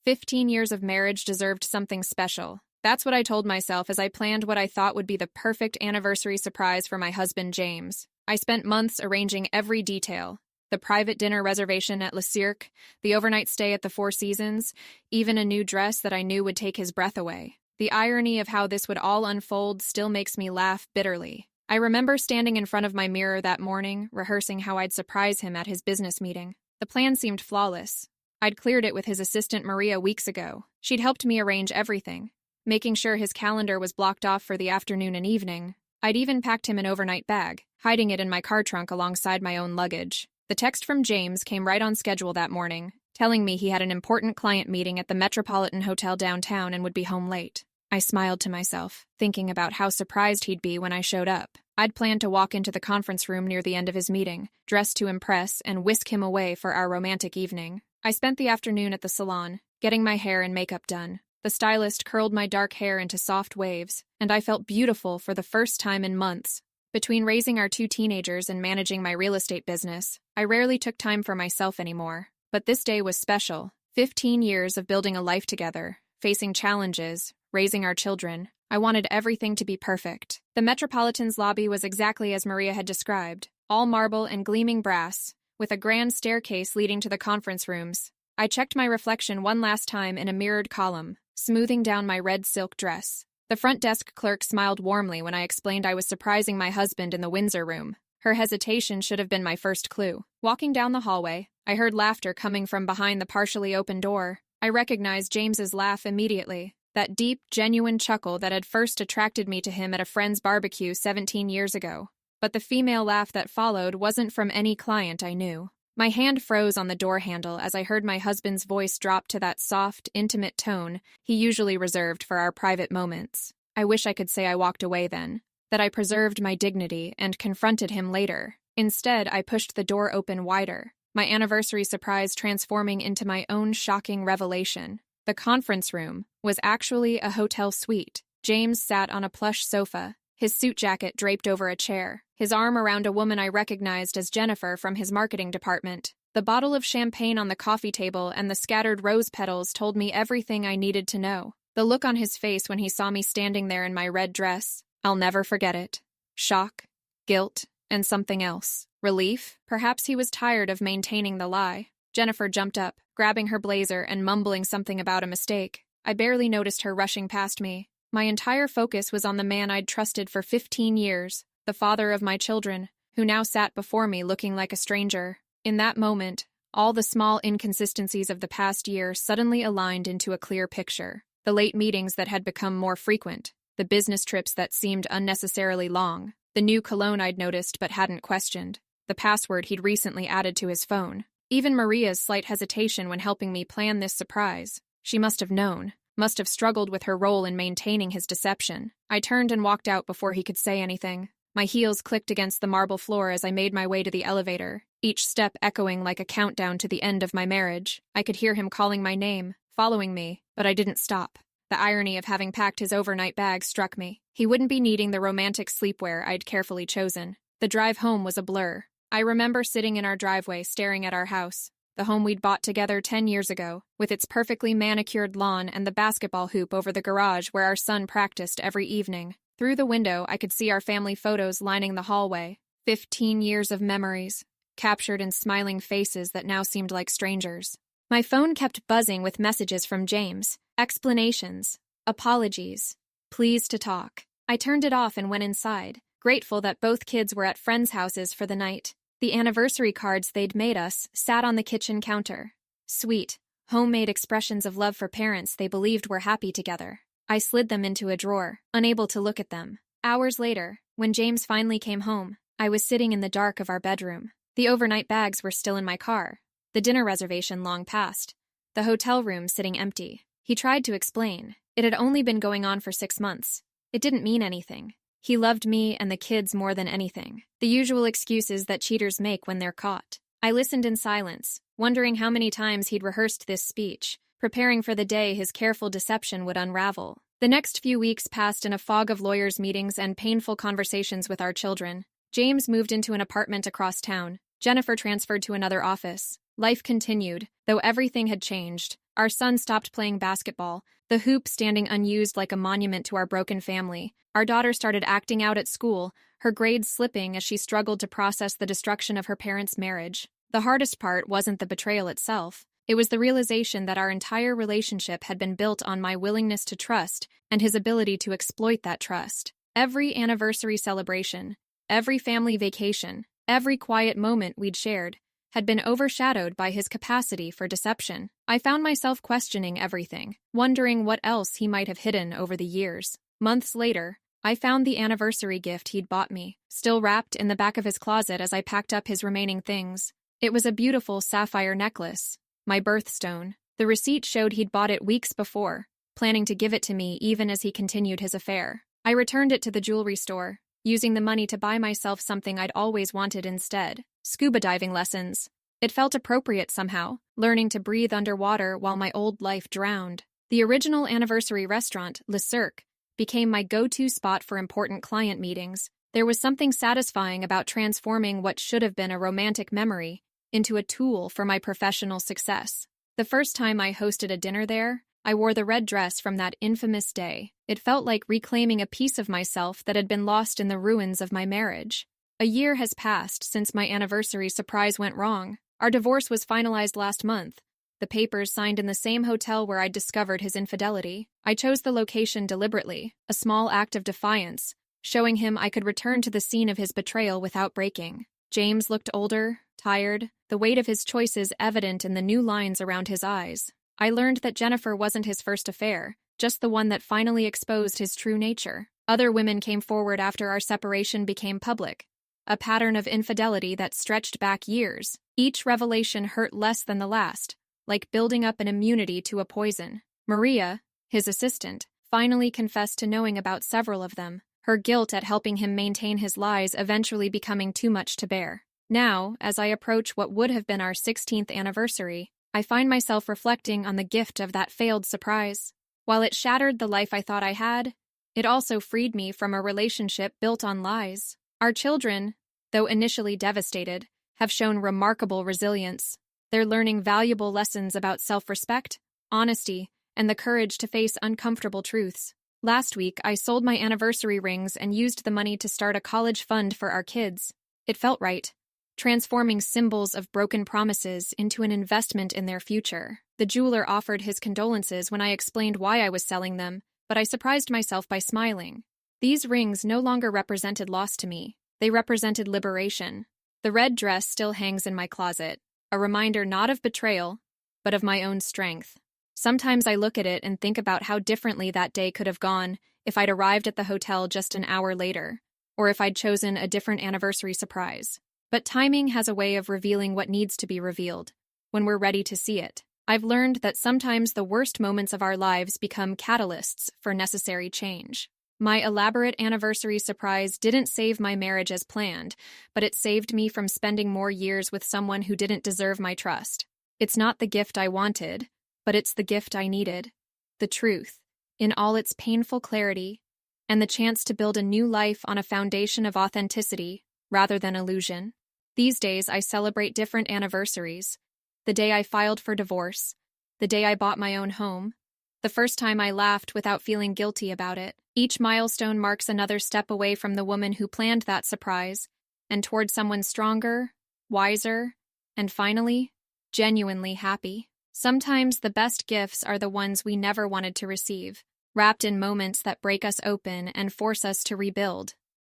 15 years of marriage deserved something special. That's what I told myself as I planned what I thought would be the perfect anniversary surprise for my husband, James. I spent months arranging every detail. The private dinner reservation at Le Cirque, the overnight stay at the Four Seasons, even a new dress that I knew would take his breath away. The irony of how this would all unfold still makes me laugh bitterly. I remember standing in front of my mirror that morning, rehearsing how I'd surprise him at his business meeting. The plan seemed flawless. I'd cleared it with his assistant Maria weeks ago. She'd helped me arrange everything, making sure his calendar was blocked off for the afternoon and evening. I'd even packed him an overnight bag, hiding it in my car trunk alongside my own luggage. The text from James came right on schedule that morning, telling me he had an important client meeting at the Metropolitan Hotel downtown and would be home late. I smiled to myself, thinking about how surprised he'd be when I showed up. I'd planned to walk into the conference room near the end of his meeting, dressed to impress, and whisk him away for our romantic evening. I spent the afternoon at the salon, getting my hair and makeup done. The stylist curled my dark hair into soft waves, and I felt beautiful for the first time in months. Between raising our 2 teenagers and managing my real estate business, I rarely took time for myself anymore. But this day was special. 15 years of building a life together, facing challenges, raising our children. I wanted everything to be perfect. The Metropolitan's lobby was exactly as Maria had described, all marble and gleaming brass, with a grand staircase leading to the conference rooms. I checked my reflection one last time in a mirrored column, smoothing down my red silk dress. The front desk clerk smiled warmly when I explained I was surprising my husband in the Windsor room. Her hesitation should have been my first clue. Walking down the hallway, I heard laughter coming from behind the partially open door. I recognized James's laugh immediately, that deep, genuine chuckle that had first attracted me to him at a friend's barbecue 17 years ago. But the female laugh that followed wasn't from any client I knew. My hand froze on the door handle as I heard my husband's voice drop to that soft, intimate tone he usually reserved for our private moments. I wish I could say I walked away then, that I preserved my dignity and confronted him later. Instead, I pushed the door open wider, my anniversary surprise transforming into my own shocking revelation. The conference room was actually a hotel suite. James sat on a plush sofa, his suit jacket draped over a chair, his arm around a woman I recognized as Jennifer from his marketing department. The bottle of champagne on the coffee table and the scattered rose petals told me everything I needed to know. The look on his face when he saw me standing there in my red dress, I'll never forget it. Shock, guilt, and something else. Relief? Perhaps he was tired of maintaining the lie. Jennifer jumped up, grabbing her blazer and mumbling something about a mistake. I barely noticed her rushing past me. My entire focus was on the man I'd trusted for 15 years, the father of my children, who now sat before me looking like a stranger. In that moment, all the small inconsistencies of the past year suddenly aligned into a clear picture. The late meetings that had become more frequent, the business trips that seemed unnecessarily long, the new cologne I'd noticed but hadn't questioned, the password he'd recently added to his phone. Even Maria's slight hesitation when helping me plan this surprise. She must have known, must have struggled with her role in maintaining his deception. I turned and walked out before he could say anything. My heels clicked against the marble floor as I made my way to the elevator, each step echoing like a countdown to the end of my marriage. I could hear him calling my name, following me, but I didn't stop. The irony of having packed his overnight bag struck me. He wouldn't be needing the romantic sleepwear I'd carefully chosen. The drive home was a blur. I remember sitting in our driveway staring at our house, the home we'd bought together 10 years ago, with its perfectly manicured lawn and the basketball hoop over the garage where our son practiced every evening. Through the window, I could see our family photos lining the hallway. 15 years of memories, captured in smiling faces that now seemed like strangers. My phone kept buzzing with messages from James, explanations, apologies, pleas to talk. I turned it off and went inside, grateful that both kids were at friends' houses for the night. The anniversary cards they'd made us sat on the kitchen counter. Sweet, homemade expressions of love for parents they believed were happy together. I slid them into a drawer, unable to look at them. Hours later, when James finally came home, I was sitting in the dark of our bedroom. The overnight bags were still in my car, the dinner reservation long past, the hotel room sitting empty. He tried to explain. It had only been going on for 6 months. It didn't mean anything. He loved me and the kids more than anything. The usual excuses that cheaters make when they're caught. I listened in silence, wondering how many times he'd rehearsed this speech, preparing for the day his careful deception would unravel. The next few weeks passed in a fog of lawyers' meetings and painful conversations with our children. James moved into an apartment across town. Jennifer transferred to another office. Life continued, Though everything had changed, our son stopped playing basketball, the hoop standing unused like a monument to our broken family. Our daughter started acting out at school, her grades slipping as she struggled to process the destruction of her parents' marriage. The hardest part wasn't the betrayal itself. It was the realization that our entire relationship had been built on my willingness to trust and his ability to exploit that trust. Every anniversary celebration, every family vacation, every quiet moment we'd shared had been overshadowed by his capacity for deception. I found myself questioning everything, wondering what else he might have hidden over the years. Months later, I found the anniversary gift he'd bought me, still wrapped in the back of his closet as I packed up his remaining things. It was a beautiful sapphire necklace, my birthstone. The receipt showed he'd bought it weeks before, planning to give it to me even as he continued his affair. I returned it to the jewelry store, using the money to buy myself something I'd always wanted instead: scuba diving lessons. It felt appropriate somehow, learning to breathe underwater while my old life drowned. The original anniversary restaurant, Le Cirque, became my go-to spot for important client meetings. There was something satisfying about transforming what should have been a romantic memory into a tool for my professional success. The first time I hosted a dinner there, I wore the red dress from that infamous day. It felt like reclaiming a piece of myself that had been lost in the ruins of my marriage. A year has passed since my anniversary surprise went wrong. Our divorce was finalized last month. The papers signed in the same hotel where I'd discovered his infidelity. I chose the location deliberately, a small act of defiance, showing him I could return to the scene of his betrayal without breaking. James looked older, tired, the weight of his choices evident in the new lines around his eyes. I learned that Jennifer wasn't his first affair, just the one that finally exposed his true nature. Other women came forward after our separation became public, a pattern of infidelity that stretched back years. Each revelation hurt less than the last, like building up an immunity to a poison. Maria, his assistant, finally confessed to knowing about several of them, her guilt at helping him maintain his lies eventually becoming too much to bear. Now, as I approach what would have been our 16th anniversary, I find myself reflecting on the gift of that failed surprise. While it shattered the life I thought I had, it also freed me from a relationship built on lies. Our children, though initially devastated, have shown remarkable resilience. They're learning valuable lessons about self-respect, honesty, and the courage to face uncomfortable truths. Last week, I sold my anniversary rings and used the money to start a college fund for our kids. It felt right, transforming symbols of broken promises into an investment in their future. The jeweler offered his condolences when I explained why I was selling them, but I surprised myself by smiling. These rings no longer represented loss to me. They represented liberation. The red dress still hangs in my closet, a reminder not of betrayal, but of my own strength. Sometimes I look at it and think about how differently that day could have gone if I'd arrived at the hotel just an hour later, or if I'd chosen a different anniversary surprise. But timing has a way of revealing what needs to be revealed, when we're ready to see it. I've learned that sometimes the worst moments of our lives become catalysts for necessary change. My elaborate anniversary surprise didn't save my marriage as planned, but it saved me from spending more years with someone who didn't deserve my trust. It's not the gift I wanted, but it's the gift I needed. The truth, in all its painful clarity, and the chance to build a new life on a foundation of authenticity rather than illusion. These days, I celebrate different anniversaries. The day I filed for divorce, the day I bought my own home, the first time I laughed without feeling guilty about it. Each milestone marks another step away from the woman who planned that surprise, and toward someone stronger, wiser, and finally, genuinely happy. Sometimes the best gifts are the ones we never wanted to receive, wrapped in moments that break us open and force us to rebuild.